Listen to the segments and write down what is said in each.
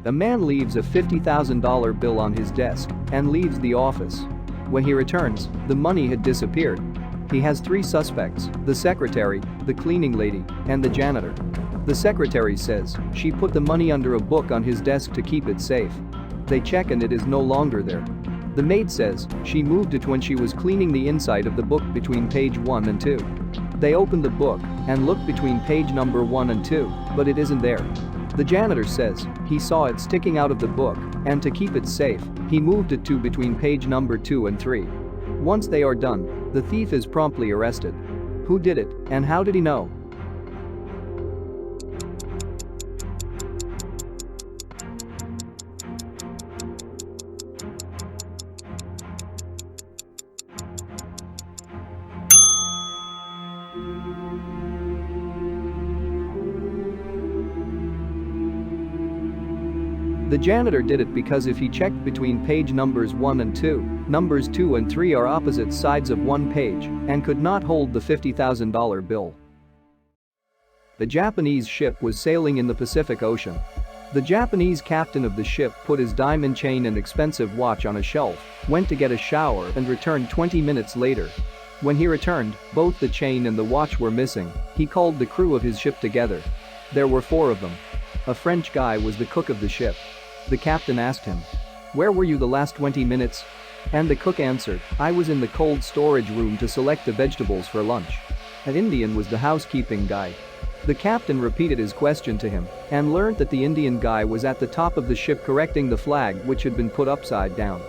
A man leaves a $50,000 bill on his desk and leaves the office. When he returns, the money had disappeared. He has 3 suspects: the secretary, the cleaning lady, and the janitor. The secretary says she put the money under a book on his desk to keep it safe. They check and it is no longer there. The maid says she moved it when she was cleaning the inside of the book between page 1 and 2. They open the book and look between page number 1 and 2, but it isn't there. The janitor says he saw it sticking out of the book, and to keep it safe, he moved it to between page number 2 and 3. Once they are done, the thief is promptly arrested. Who did it, and how did he know? The janitor did it because if he checked between page numbers 1 and 2, numbers 2 and 3 are opposite sides of one page and could not hold the $50,000 bill. The Japanese ship was sailing in the Pacific Ocean. The Japanese captain of the ship put his diamond chain and expensive watch on a shelf, went to get a shower and returned 20 minutes later. When he returned, both the chain and the watch were missing. He called the crew of his ship together. There were 4 of them. A French guy was the cook of the ship. The captain asked him, "Where were you the last 20 minutes?" And the cook answered, "I was in the cold storage room to select the vegetables for lunch." An Indian was the housekeeping guy. The captain repeated his question to him and learned that the Indian guy was at the top of the ship correcting the flag which had been put upside down.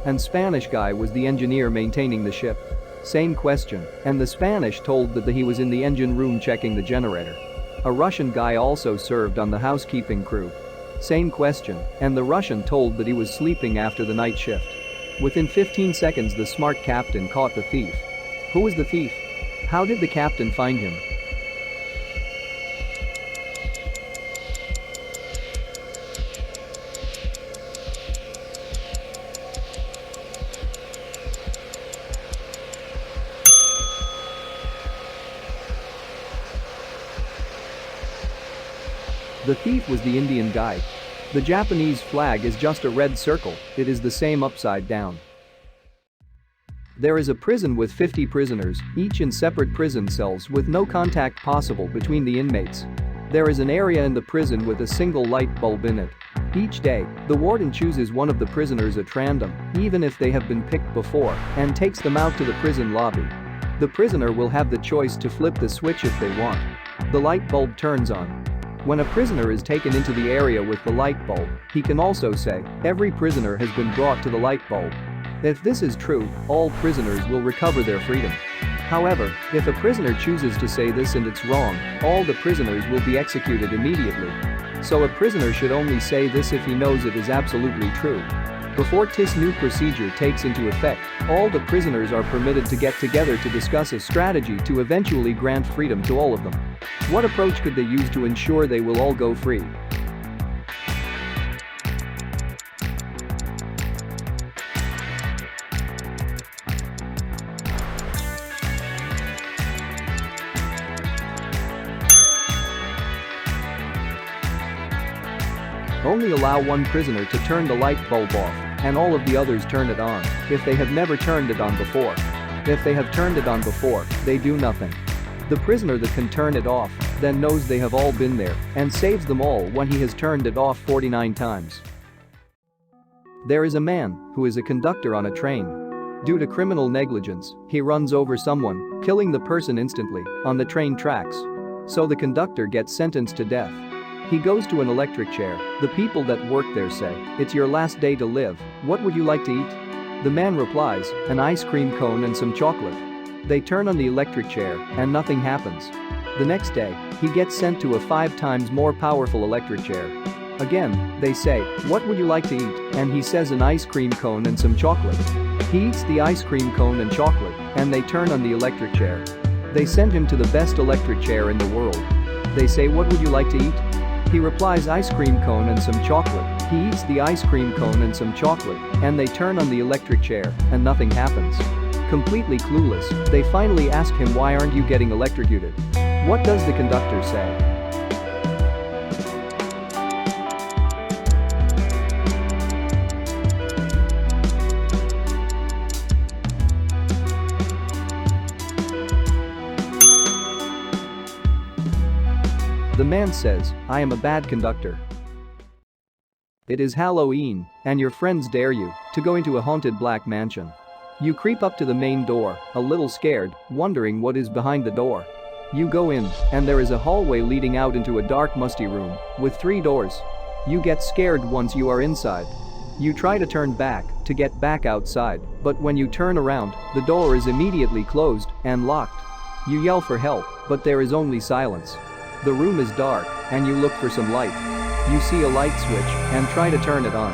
And Spanish guy was the engineer maintaining the ship. Same question, and the Spanish told that he was in the engine room checking the generator. A Russian guy also served on the housekeeping crew. Same question, and the Russian told that he was sleeping after the night shift. Within 15 seconds the smart captain caught the thief. Who was the thief? How did the captain find him? The thief was the Indian guy. The Japanese flag is just a red circle, it is the same upside down. There is a prison with 50 prisoners, each in separate prison cells with no contact possible between the inmates. There is an area in the prison with a single light bulb in it. Each day, the warden chooses one of the prisoners at random, even if they have been picked before, and takes them out to the prison lobby. The prisoner will have the choice to flip the switch if they want. The light bulb turns on. When a prisoner is taken into the area with the light bulb, he can also say, "Every prisoner has been brought to the light bulb." If this is true, all prisoners will recover their freedom. However, if a prisoner chooses to say this and it's wrong, all the prisoners will be executed immediately. So a prisoner should only say this if he knows it is absolutely true. Before this new procedure takes into effect, all the prisoners are permitted to get together to discuss a strategy to eventually grant freedom to all of them. What approach could they use to ensure they will all go free? Only allow one prisoner to turn the light bulb off, and all of the others turn it on, if they have never turned it on before. If they have turned it on before, they do nothing. The prisoner that can turn it off then knows they have all been there and saves them all when he has turned it off 49 times. There is a man who is a conductor on a train. Due to criminal negligence, he runs over someone, killing the person instantly on the train tracks. So the conductor gets sentenced to death. He goes to an electric chair. The people that work there say, "It's your last day to live, what would you like to eat?" The man replies, "An ice cream cone and some chocolate." They turn on the electric chair and nothing happens. The next day, he gets sent to a 5 times more powerful electric chair. Again, they say, "What would you like to eat?" And he says, "An ice cream cone and some chocolate." He eats the ice cream cone and chocolate, and they turn on the electric chair. They send him to the best electric chair in the world. They say, "What would you like to eat?" He replies, "Ice cream cone and some chocolate." He eats the ice cream cone and some chocolate, and they turn on the electric chair, and nothing happens. Completely clueless, they finally ask him, "Why aren't you getting electrocuted?" What does the conductor say? man says, "I am a bad conductor." It is Halloween, and your friends dare you to go into a haunted black mansion. You creep up to the main door, a little scared, wondering what is behind the door. You go in, and there is a hallway leading out into a dark, musty room with 3 doors. You get scared once you are inside. You try to turn back to get back outside, but when you turn around, the door is immediately closed and locked. You yell for help, but there is only silence. The room is dark, and you look for some light. You see a light switch and try to turn it on.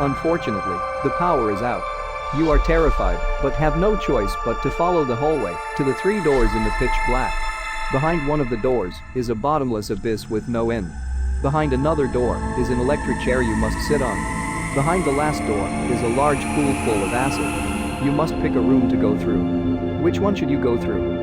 Unfortunately, the power is out. You are terrified, but have no choice but to follow the hallway to the 3 doors in the pitch black. Behind one of the doors is a bottomless abyss with no end. Behind another door is an electric chair you must sit on. Behind the last door is a large pool full of acid. You must pick a room to go through. Which one should you go through?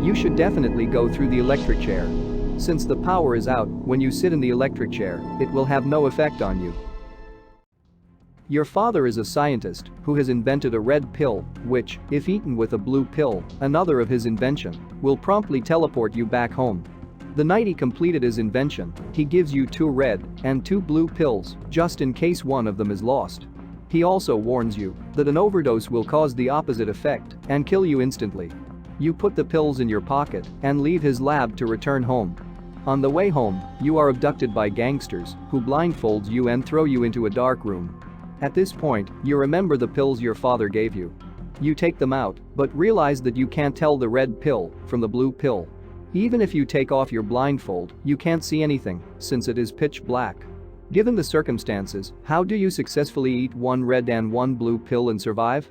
You should definitely go through the electric chair. Since the power is out, when you sit in the electric chair, it will have no effect on you. Your father is a scientist who has invented a red pill, which, if eaten with a blue pill, another of his invention, will promptly teleport you back home. The night he completed his invention, he gives you 2 red and 2 blue pills, just in case one of them is lost. He also warns you that an overdose will cause the opposite effect and kill you instantly. You put the pills in your pocket and leave his lab to return home. On the way home, you are abducted by gangsters who blindfold you and throw you into a dark room. At this point, you remember the pills your father gave you. You take them out, but realize that you can't tell the red pill from the blue pill. Even if you take off your blindfold, you can't see anything, since it is pitch black. Given the circumstances, how do you successfully eat 1 red and 1 blue pill and survive?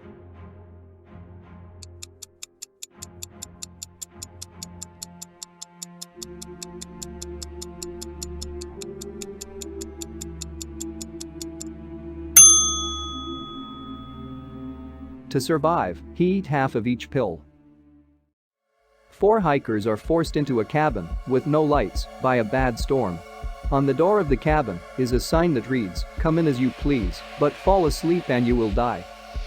To survive, he eat half of each pill. 4 hikers are forced into a cabin with no lights by a bad storm. On the door of the cabin is a sign that reads, "Come in as you please, but fall asleep and you will die."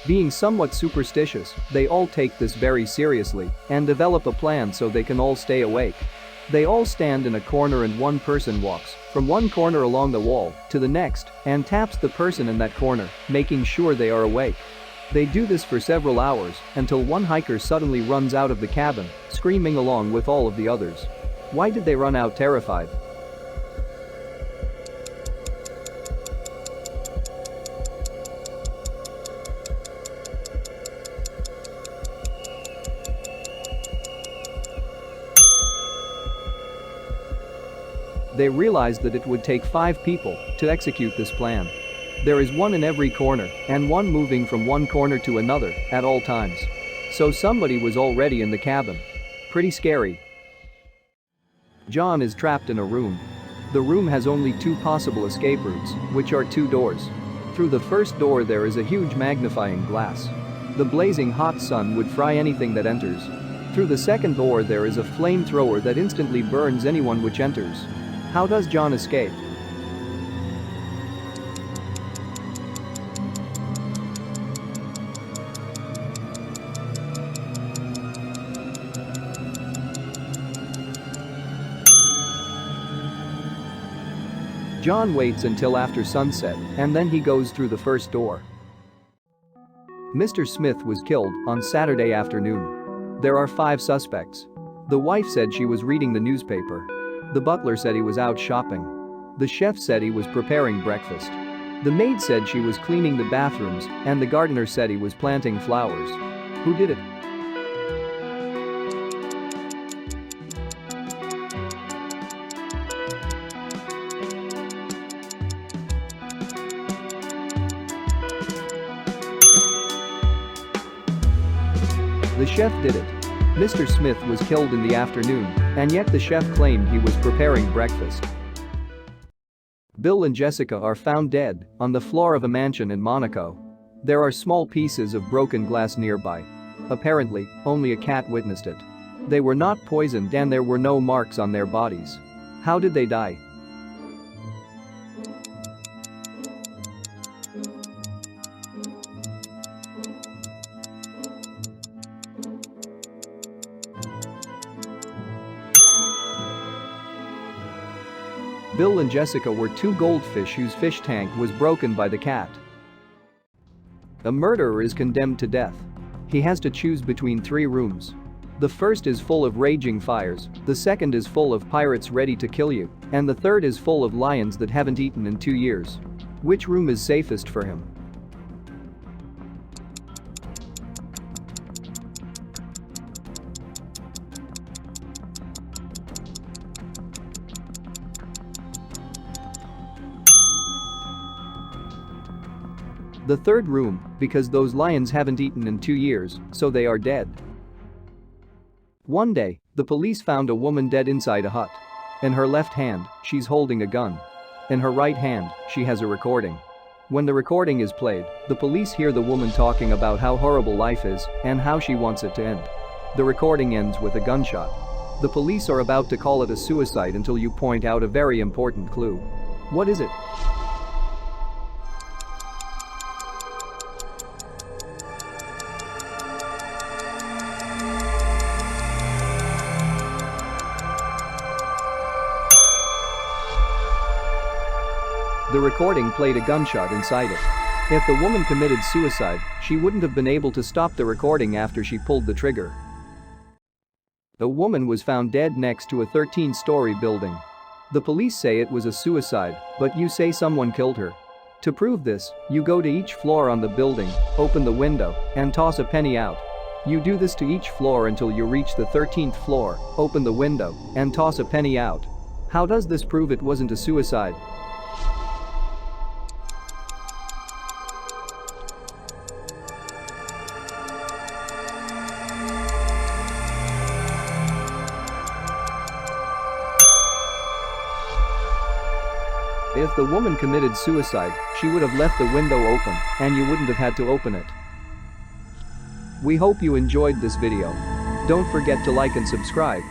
Being somewhat superstitious, they all take this very seriously and develop a plan so they can all stay awake. They all stand in a corner and one person walks from one corner along the wall to the next and taps the person in that corner, making sure they are awake. They do this for several hours until one hiker suddenly runs out of the cabin, screaming along with all of the others. Why did they run out terrified? They realized that it would take 5 people to execute this plan. There is one in every corner and one moving from one corner to another at all times. So somebody was already in the cabin. Pretty scary. John is trapped in a room. The room has only 2 possible escape routes, which are 2 doors. Through the first door there is a huge magnifying glass. The blazing hot sun would fry anything that enters. Through the second door there is a flamethrower that instantly burns anyone which enters. How does John escape? John waits until after sunset, and then he goes through the first door. Mr. Smith was killed on Saturday afternoon. There are 5 suspects. The wife said she was reading the newspaper. The butler said he was out shopping. The chef said he was preparing breakfast. The maid said she was cleaning the bathrooms, and the gardener said he was planting flowers. Who did it? The chef did it. Mr. Smith was killed in the afternoon, and yet the chef claimed he was preparing breakfast. Bill and Jessica are found dead on the floor of a mansion in Monaco. There are small pieces of broken glass nearby. Apparently, only a cat witnessed it. They were not poisoned and there were no marks on their bodies. How did they die? Bill and Jessica were two goldfish whose fish tank was broken by the cat. A murderer is condemned to death. He has to choose between three rooms. The first is full of raging fires, the second is full of pirates ready to kill you, and the third is full of lions that haven't eaten in 2 years. Which room is safest for him? The third room, because those lions haven't eaten in 2 years, so they are dead. One day, the police found a woman dead inside a hut. In her left hand, she's holding a gun. In her right hand, she has a recording. When the recording is played, the police hear the woman talking about how horrible life is and how she wants it to end. The recording ends with a gunshot. The police are about to call it a suicide until you point out a very important clue. What is it? The recording played a gunshot inside it. If the woman committed suicide, she wouldn't have been able to stop the recording after she pulled the trigger. The woman was found dead next to a 13-story building. The police say it was a suicide, but you say someone killed her. To prove this, you go to each floor on the building, open the window, and toss a penny out. You do this to each floor until you reach the 13th floor, open the window, and toss a penny out. How does this prove it wasn't a suicide? If the woman committed suicide, she would have left the window open, and you wouldn't have had to open it. We hope you enjoyed this video. Don't forget to like and subscribe.